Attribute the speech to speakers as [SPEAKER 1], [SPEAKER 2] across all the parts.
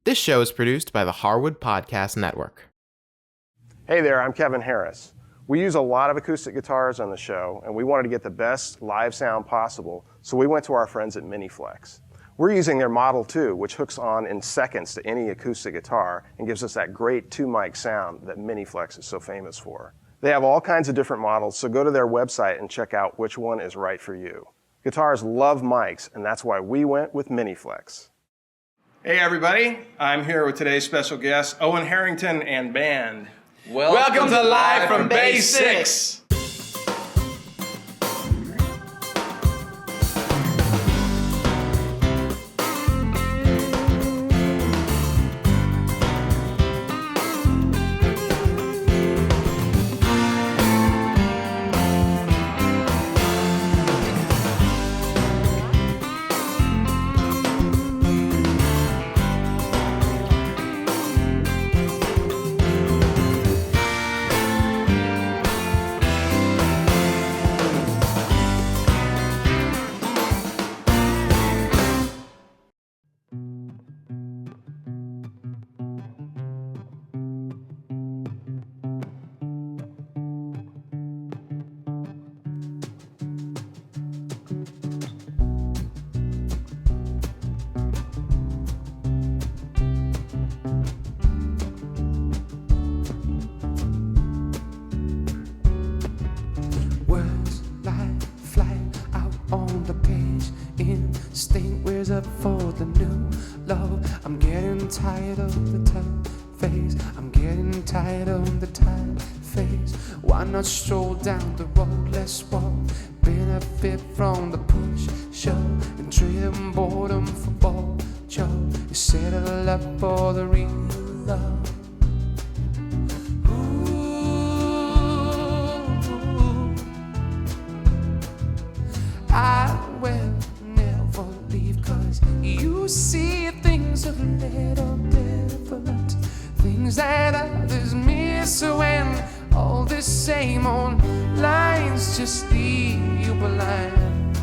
[SPEAKER 1] This show is produced by the Harwood Podcast Network.
[SPEAKER 2] Hey there, I'm Kevin Harris. We use a lot of acoustic guitars on the show, and we wanted to get the best live sound possible, so we went to our friends at Miniflex. We're using their Model 2, which hooks on in seconds to any acoustic guitar and gives us that great two-mic sound that Miniflex is so famous for. They have all kinds of different models, so go to their website and check out which one is right for you. Guitars love mics, and that's why we went with Miniflex. Hey everybody, I'm here with today's special guest, Owen Harrington and band.
[SPEAKER 3] Welcome to Live from Bay 6.
[SPEAKER 4] Instinct wears up for the new love. I'm getting tired of the tired phase. I'm getting tired of the tired phase. Why not stroll down the road? Let's walk. Benefit from the push, shove, and trade boredom for ball, Joe. You settle up for the real love. Ooh, I will never leave, 'cause you see things a little different, things that others miss when all the same old lines just leave you blind.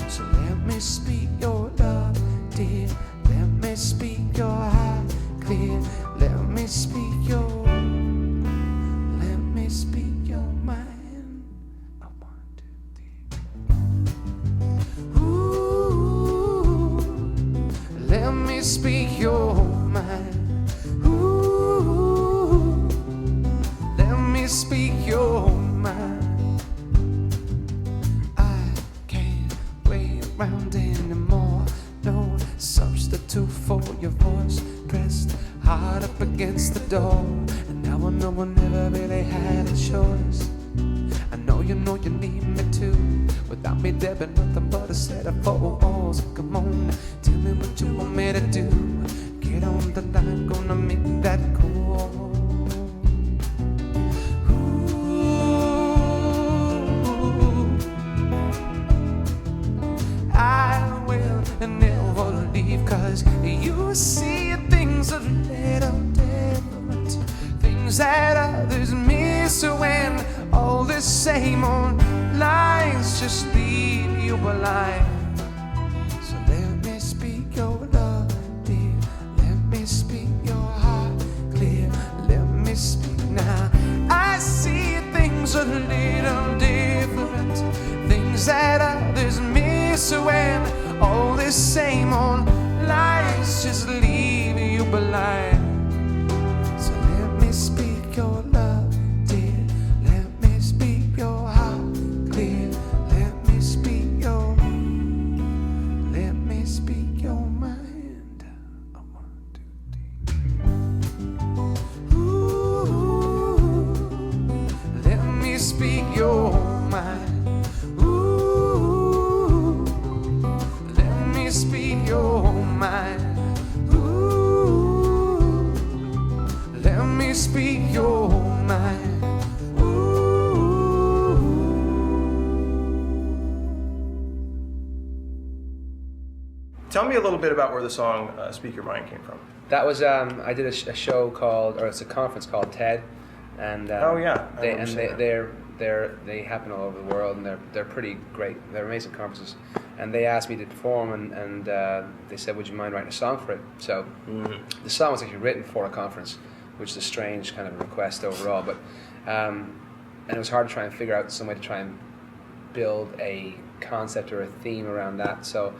[SPEAKER 4] So let me speak your love, dear. Let me speak your heart clear. Let me speak your mind. I want to. Ooh, let me speak your mind. Ooh, let me speak your mind. I can't wait around anymore. No substitute for your voice, pressed hard up against the door. And now I know I never really had a choice. I know you need me too. Without me there be nothing but a set of four walls. Come on, tell me what you want me to do. Get on the line, gonna make that call. Ooh, I will never leave, 'cause you see things a little different, things that others miss when all the same old lines just leave you blind. So let me speak your love, dear. Let me speak your heart clear. Let me speak now. I see things a little different, things that others miss when all the same old lines just leave you blind. So let me speak your love, dear. Let me speak your heart clear. Let me speak your mind. I want to. Ooh, let me speak your mind. Ooh, let me speak your mind. Ooh, let me speak your mind. Ooh.
[SPEAKER 2] Tell me a little bit about where the song Speak Your Mind came from.
[SPEAKER 3] That was I did a show called, or it's a conference called TED, and
[SPEAKER 2] Oh yeah, I
[SPEAKER 3] they
[SPEAKER 2] remember
[SPEAKER 3] and
[SPEAKER 2] seeing
[SPEAKER 3] they
[SPEAKER 2] that.
[SPEAKER 3] they happen all over the world, and they're pretty great. They're amazing conferences. and they asked me to perform, and they said, would you mind writing a song for it? So the song was actually written for a conference, which is a strange kind of request overall, but and it was hard to try and figure out some way to try and build a concept or a theme around that. So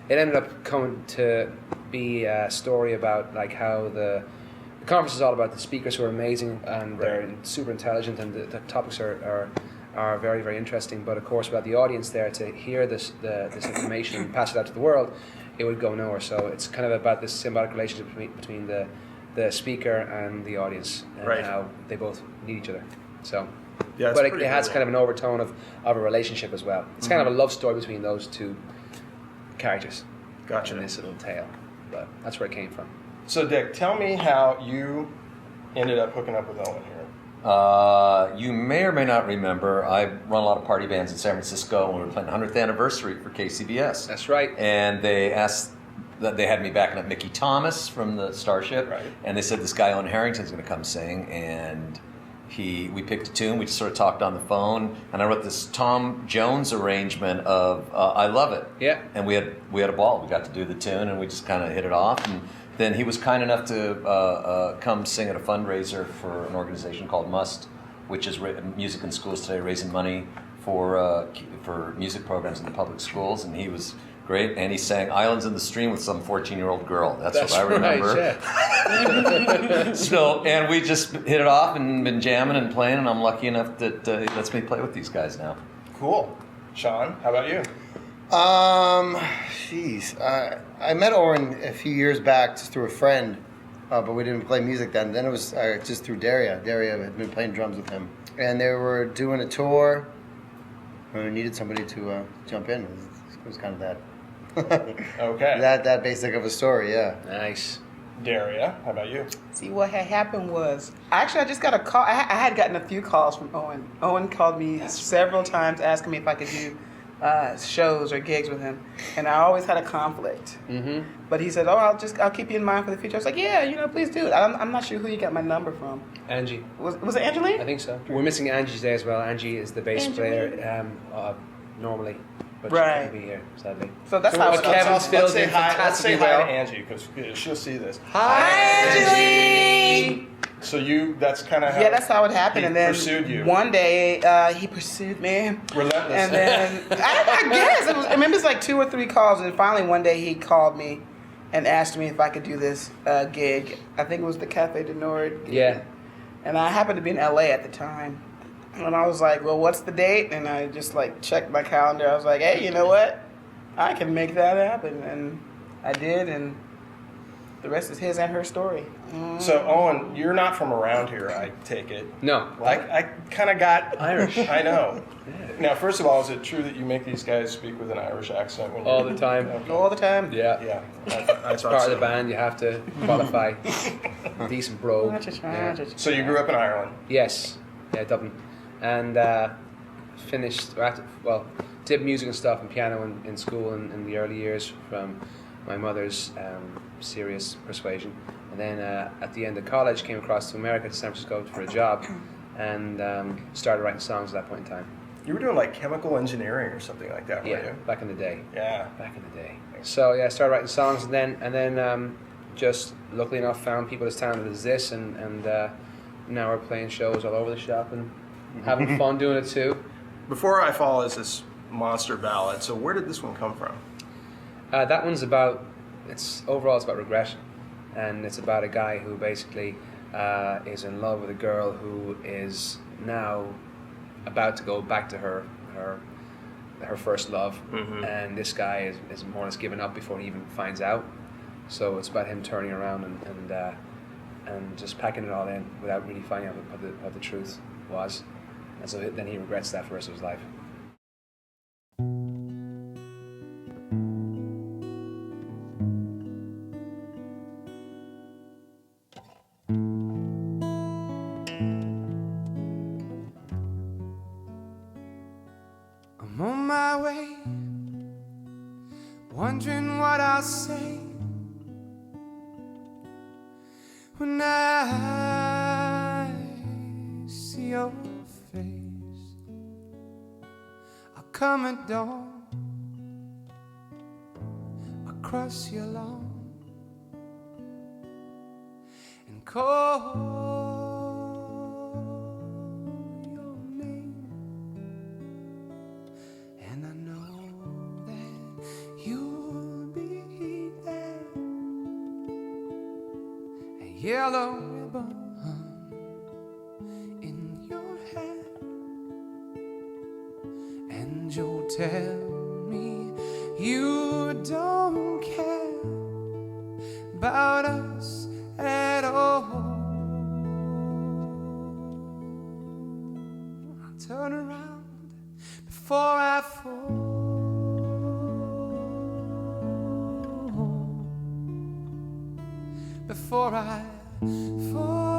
[SPEAKER 3] it ended up coming to be a story about like how the conference is all about the speakers who are amazing and they're super intelligent, and the topics are very, very interesting, but of course without the audience there to hear this information and pass it out to the world, it would go nowhere. So it's kind of about this symbiotic relationship between the speaker and the audience, and how they both need each other. So
[SPEAKER 2] yeah,
[SPEAKER 3] but it has kind of an overtone of a relationship as well. It's kind of a love story between those two characters in this little tale, but that's where it came from.
[SPEAKER 2] So Dick, tell me how you ended up hooking up with Owen here.
[SPEAKER 5] You may or may not remember, I run a lot of party bands in San Francisco, and we were playing the 100th anniversary for KCBS.
[SPEAKER 3] That's right.
[SPEAKER 5] And they asked, they had me backing up Mickey Thomas from the Starship, and they said this guy Eoin Harrington's going to come sing, and we picked a tune, we just sort of talked on the phone, and I wrote this Tom Jones arrangement of I Love It.
[SPEAKER 3] Yeah.
[SPEAKER 5] And we had a ball. We got to do the tune, and we just kind of hit it off, and then he was kind enough to come sing at a fundraiser for an organization called MUST, which is Music in Schools Today, raising money for music programs in the public schools, and he was great. And he sang "Islands in the Stream" with some 14-year-old girl. That's what I remember.
[SPEAKER 3] Right, yeah.
[SPEAKER 5] So, and we just hit it off and been jamming and playing, and I'm lucky enough that he lets me play with these guys now.
[SPEAKER 2] Cool. Sean, how about you?
[SPEAKER 6] I met Owen a few years back just through a friend, but we didn't play music then. Then it was just through Daria. Daria had been playing drums with him, and they were doing a tour, and we needed somebody to jump in. It was kind of that.
[SPEAKER 2] Okay.
[SPEAKER 6] That basic of a story, yeah.
[SPEAKER 3] Nice.
[SPEAKER 2] Daria, how about you?
[SPEAKER 7] See, what had happened was, I just got a call. I had gotten a few calls from Owen. Owen called me several times asking me if I could do shows or gigs with him, and I always had a conflict. Mm-hmm. But he said, I'll keep you in mind for the future. I was like, yeah, please do it. I'm not sure who you got my number from.
[SPEAKER 3] Angie.
[SPEAKER 7] Was it Angeline?
[SPEAKER 3] I think so. We're missing Angie today as well. Angie is the bass player normally, but she can't be here, sadly.
[SPEAKER 7] So that's how it
[SPEAKER 3] Kevin's filled in
[SPEAKER 2] Let's say
[SPEAKER 3] fantastically
[SPEAKER 2] hi
[SPEAKER 3] well.
[SPEAKER 2] to Angie, because she'll see this.
[SPEAKER 7] Hi, Angeline!
[SPEAKER 2] So that's kind of how...
[SPEAKER 7] Yeah, that's how it happened.
[SPEAKER 2] He
[SPEAKER 7] And then
[SPEAKER 2] pursued you.
[SPEAKER 7] one day, he pursued me.
[SPEAKER 2] Relentless.
[SPEAKER 7] And then, I guess, I remember it's like 2 or 3 calls, and finally one day he called me and asked me if I could do this gig. I think it was the Café du Nord gig.
[SPEAKER 3] Yeah.
[SPEAKER 7] And I happened to be in LA at the time. And I was like, well, what's the date? And I just checked my calendar. I was like, hey, you know what? I can make that happen. And I did, and the rest is his and her story.
[SPEAKER 2] So, Owen, you're not from around here, I take it.
[SPEAKER 3] No.
[SPEAKER 2] I kind of got...
[SPEAKER 3] Irish.
[SPEAKER 2] I know. Now, first of all, is it true that you make these guys speak with an Irish accent? When
[SPEAKER 3] All the time.
[SPEAKER 2] Okay.
[SPEAKER 7] All the time.
[SPEAKER 3] Yeah.
[SPEAKER 2] Yeah.
[SPEAKER 3] It's part of the band. You have to qualify. Decent bro. Yeah.
[SPEAKER 2] So you grew up in Ireland?
[SPEAKER 3] Yes. Yeah, Dublin. And did music and stuff and piano in school in the early years from my mother's serious persuasion. And then at the end of college, came across to America, to San Francisco for a job, and started writing songs at that point in time.
[SPEAKER 2] You were doing chemical engineering or something like that, weren't you?
[SPEAKER 3] Back in the day.
[SPEAKER 2] Yeah.
[SPEAKER 3] Back in the day. So yeah, I started writing songs, and then just luckily enough found people as talented as this, and now we're playing shows all over the shop and having fun doing it too.
[SPEAKER 2] Before I Fall is this monster ballad. So where did this one come from?
[SPEAKER 3] That one's about, it's about regret, and it's about a guy who basically is in love with a girl who is now about to go back to her first love, and this guy is more or less given up before he even finds out. So it's about him turning around and just packing it all in without really finding out what the truth was, and so then he regrets that for the rest of his life.
[SPEAKER 4] I'm on my way, wondering what I'll say when I see your face. I'll come at dawn across your lawn and call your name, and I know that you'll be there, a yellow ribbon in your hair, and you'll tell me you don't care about us at all. I'll turn around before I fall, before I fall,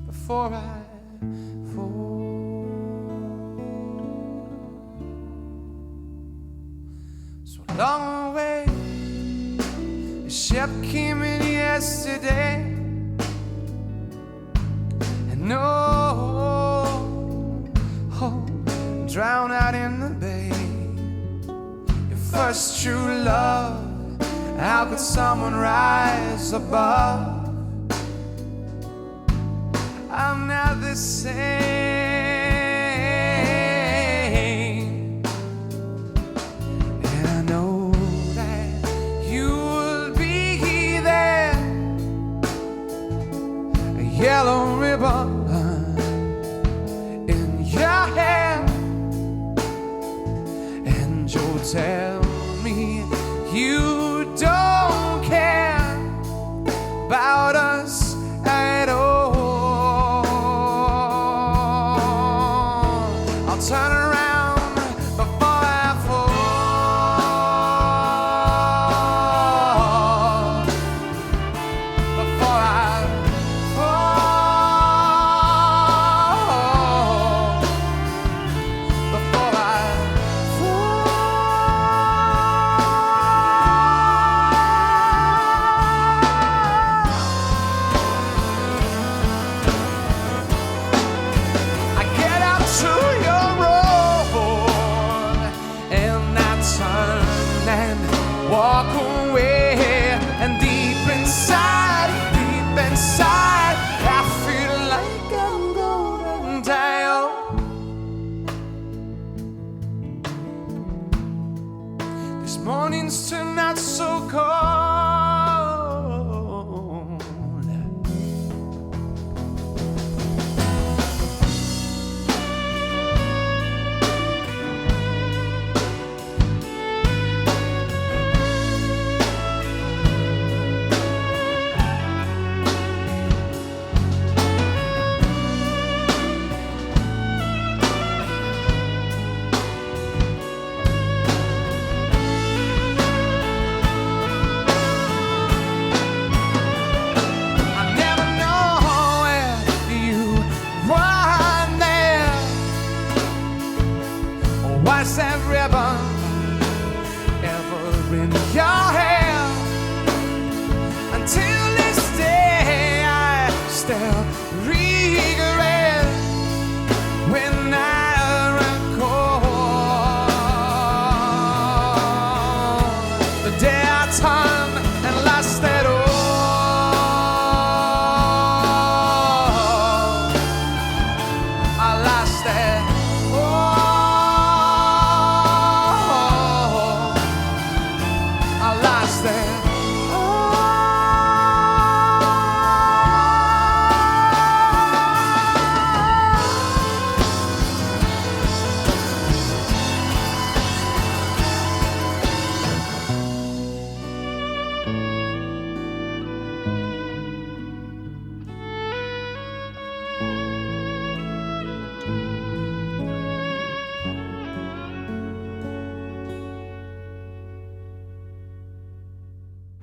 [SPEAKER 4] before I fall. So long away, the ship came in yesterday, and no, drowned out in the bay. Your first true love, how could someone rise above? I'm not the same, and I know that you'll be there, a yellow ribbon in your hair, and you'll tell me you don't care about us at all. I'll turn around before I fall, before I fall, before I I get up to your road and I turn and walk away, and deep inside, I feel like I'm going down. This morning's turned out so cold. I never know where you were there, or was that ribbon ever in your hair? Until this day I still regret when I recall the day I turned and lost it all. I lost it all. I lost it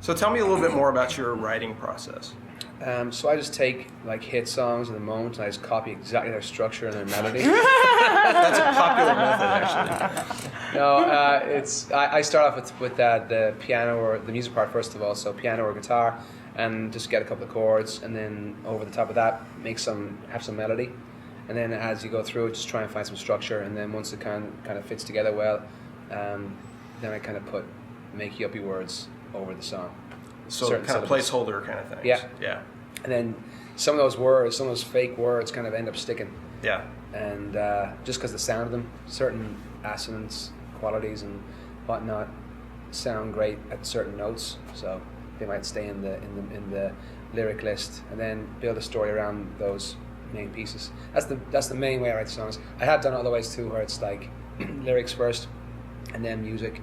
[SPEAKER 2] So tell me a little bit more about your writing process.
[SPEAKER 3] So I just take like hit songs at the moment and I just copy exactly their structure and their melody.
[SPEAKER 2] That's a popular method, actually.
[SPEAKER 3] No, I start off with the piano or the music part first of all, so piano or guitar, and just get a couple of chords, and then over the top of that have some melody, And then as you go through it, just try and find some structure. And then once it kind of fits together well, then I kind of put makey uppy words over the song.
[SPEAKER 8] So
[SPEAKER 3] Certain
[SPEAKER 8] kind of
[SPEAKER 3] syllables.
[SPEAKER 8] placeholder kind of things.
[SPEAKER 3] Yeah.
[SPEAKER 8] Yeah.
[SPEAKER 3] And then some of those words, some of those fake words kind of end up sticking.
[SPEAKER 8] Yeah.
[SPEAKER 3] And just because the sound of them, certain assonance, qualities and whatnot sound great at certain notes, so they might stay in the lyric list, and then build a story around those main pieces. That's the main way I write songs. I have done other ways too, where it's like lyrics first and then music,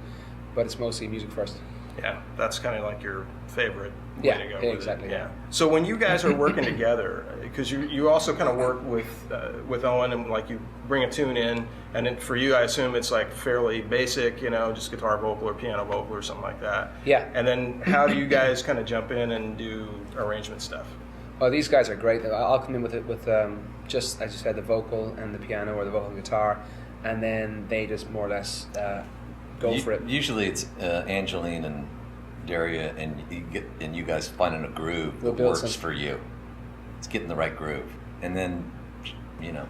[SPEAKER 3] but it's mostly music first.
[SPEAKER 8] Yeah, that's kind of like your favorite way
[SPEAKER 3] Yeah,
[SPEAKER 8] to go
[SPEAKER 3] yeah,
[SPEAKER 8] with
[SPEAKER 3] exactly,
[SPEAKER 8] it.
[SPEAKER 3] yeah.
[SPEAKER 8] So when you guys are working together, because you also kind of work with Owen, and like you bring a tune in, and then for you, I assume it's like fairly basic, you know, just guitar vocal or piano vocal or something like that.
[SPEAKER 3] Yeah.
[SPEAKER 8] And then how do you guys kind of jump in and do arrangement stuff?
[SPEAKER 3] Oh, these guys are great. I'll come in with just, as you said, the vocal and the piano or the vocal and guitar, and then they just more or less go for it.
[SPEAKER 5] Usually it's Angeline and Daria, and you guys finding a groove
[SPEAKER 3] We'll
[SPEAKER 5] that
[SPEAKER 3] build
[SPEAKER 5] works
[SPEAKER 3] some-
[SPEAKER 5] for you. It's getting the right groove, and then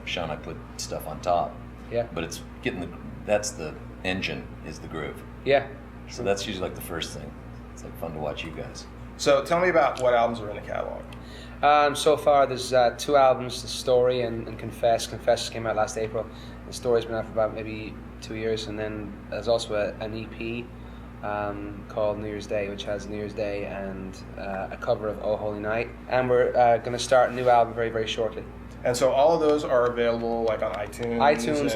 [SPEAKER 5] Sean, I put stuff on top.
[SPEAKER 3] Yeah.
[SPEAKER 5] But it's getting that's the engine is the groove.
[SPEAKER 3] Yeah.
[SPEAKER 5] So that's usually like the first thing. It's like fun to watch you guys.
[SPEAKER 8] So tell me about what albums are in the catalog.
[SPEAKER 3] So far, there's 2 albums, The Story and Confess. Confess came out last April. The Story's been out for about maybe 2 years. And then there's also an EP called New Year's Day, which has New Year's Day and a cover of Oh Holy Night. And we're going to start a new album very, very shortly.
[SPEAKER 8] And so all of those are available like on iTunes?
[SPEAKER 3] iTunes,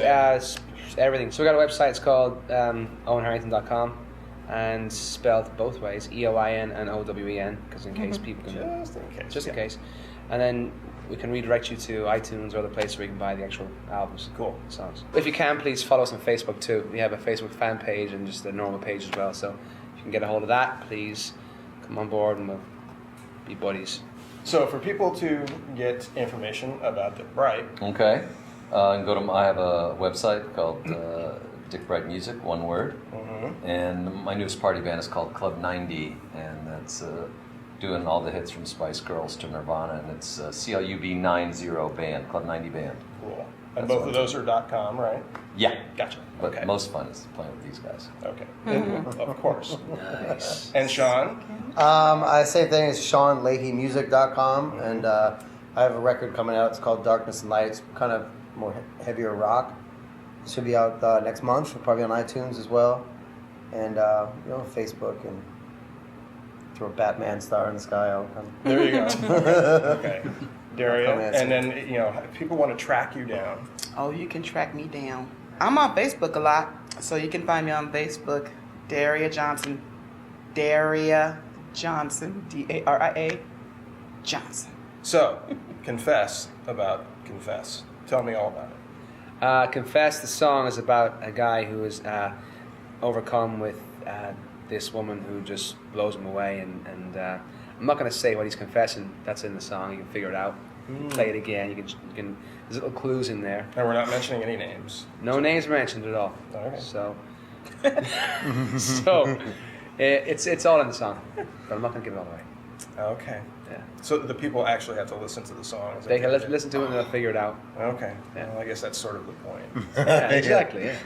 [SPEAKER 3] everything. So we got a website, it's called OwenHarrington.com. And spelled both ways, EOIN and OWEN, because in case people can...
[SPEAKER 8] Just in case.
[SPEAKER 3] And then we can redirect you to iTunes or the place where you can buy the actual albums.
[SPEAKER 8] Cool.
[SPEAKER 3] Songs. If you can, please follow us on Facebook too. We have a Facebook fan page and just a normal page as well. So if you can get a hold of that, please come on board and we'll be buddies.
[SPEAKER 8] So for people to get information about Dick Bright,
[SPEAKER 5] Okay. And go to I have a website called Dick Bright Music, one word. And my newest party band is called Club 90, and that's doing all the hits from Spice Girls to Nirvana, and it's CLUB 90 band, Club 90 band.
[SPEAKER 8] cool. And
[SPEAKER 5] That's
[SPEAKER 8] both
[SPEAKER 5] what
[SPEAKER 8] of those are .com, right?
[SPEAKER 5] Yeah.
[SPEAKER 8] Gotcha.
[SPEAKER 5] But
[SPEAKER 8] Okay.
[SPEAKER 5] most fun is playing with these guys.
[SPEAKER 8] Okay. Of course.
[SPEAKER 3] Nice.
[SPEAKER 8] And Sean?
[SPEAKER 6] Same thing as SeanLeahyMusic.com, and I have a record coming out. It's called Darkness and Light. It's kind of more heavier rock. It should be out next month, probably on iTunes as well, and Facebook, and throw a Batman star in the sky. I'll come.
[SPEAKER 8] There you go. Okay. Daria.
[SPEAKER 6] I'll come answer.
[SPEAKER 8] And then, if people want to track you down.
[SPEAKER 7] Oh, you can track me down. I'm on Facebook a lot, so you can find me on Facebook, Daria Johnson. Daria Johnson, Daria Johnson.
[SPEAKER 8] So, confess about Confess. Tell me all about it.
[SPEAKER 3] Confess, the song is about a guy who is overcome with this woman who just blows him away, and I'm not going to say what he's confessing. That's in the song. You can figure it out. Play it again. You can. There's little clues in there.
[SPEAKER 8] And we're not mentioning any names.
[SPEAKER 3] No names mentioned at all.
[SPEAKER 8] Okay.
[SPEAKER 3] So, it's all in the song, but I'm not going to give it all away.
[SPEAKER 8] Okay.
[SPEAKER 3] Yeah.
[SPEAKER 8] So the people actually have to listen to the song.
[SPEAKER 3] They can listen to it and they'll figure it out.
[SPEAKER 8] Okay.
[SPEAKER 3] Yeah.
[SPEAKER 8] Well, I guess that's sort of the point.
[SPEAKER 3] Yeah, exactly. Yeah.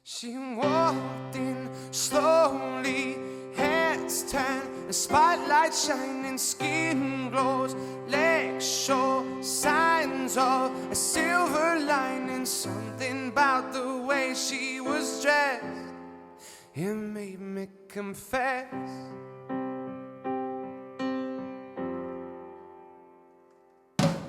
[SPEAKER 4] She walked in slowly, heads turned, the spotlight shining, skin glows, legs show signs of a silver lining. Something about the way she was dressed, it made me confess.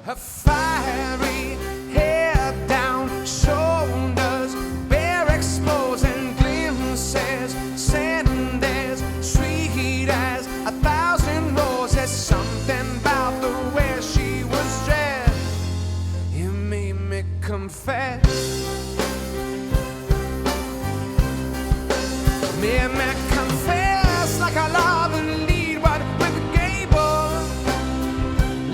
[SPEAKER 4] Her fiery hair down, shoulders bare, exposing glimpses, sand as sweet as 1,000 roses. Something about the way she was dressed, it made me confess. Made me confess like I love and lead, but with the gable,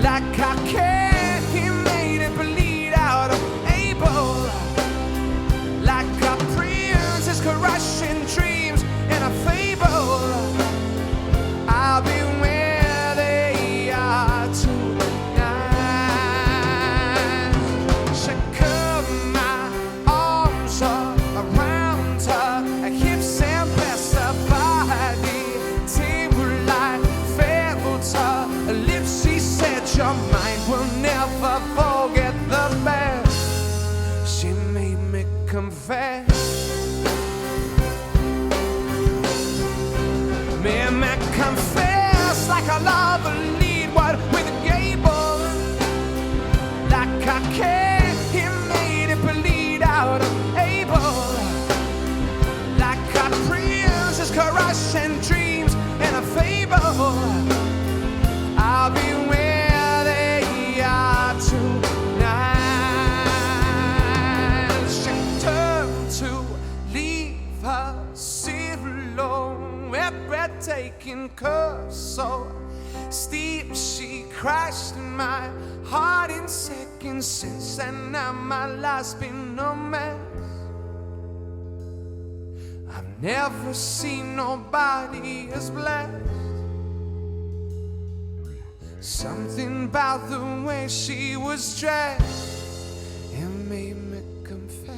[SPEAKER 4] like I can't. He made it believe. so steep she crashed in my heart in seconds. Since and now my life's been a mess. I've never seen nobody as blessed. Something about the way she was dressed, it made me confess.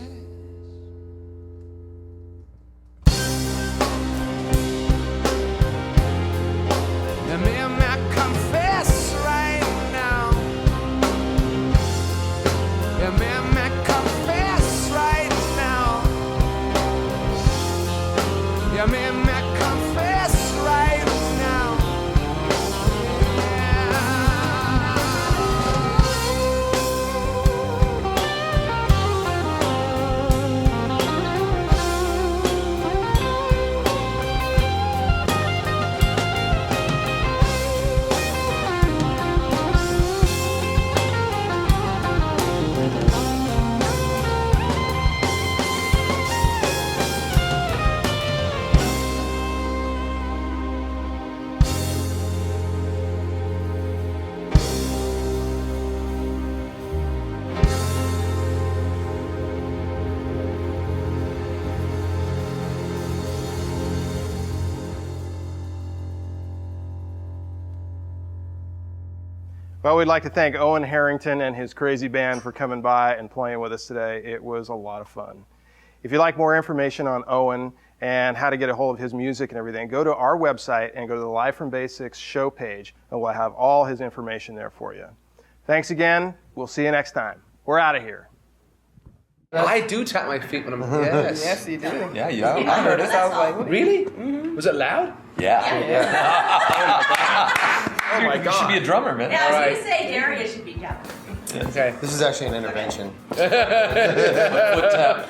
[SPEAKER 4] It made me confess right now. It made me confess right now. It made me confess right now.
[SPEAKER 2] Well, we'd like to thank Owen Harrington and his crazy band for coming by and playing with us today. It was a lot of fun. If you'd like more information on Owen and how to get a hold of his music and everything, go to our website and go to the Live from Basics show page, and we'll have all his information there for you. Thanks again. We'll see you next time. We're out of here.
[SPEAKER 3] I do tap my feet when I'm. Yes.
[SPEAKER 7] Yes, you do.
[SPEAKER 5] Yeah,
[SPEAKER 7] I heard it. I was like, what?
[SPEAKER 3] Really? Mm-hmm. Was it loud?
[SPEAKER 5] Yeah.
[SPEAKER 8] Oh my
[SPEAKER 5] You should
[SPEAKER 8] God.
[SPEAKER 5] be a drummer, man.
[SPEAKER 9] Yeah, I was
[SPEAKER 3] All
[SPEAKER 9] going
[SPEAKER 3] right.
[SPEAKER 9] to say Daria should be down.
[SPEAKER 3] Okay.
[SPEAKER 6] This is actually an intervention.
[SPEAKER 5] Foot tap.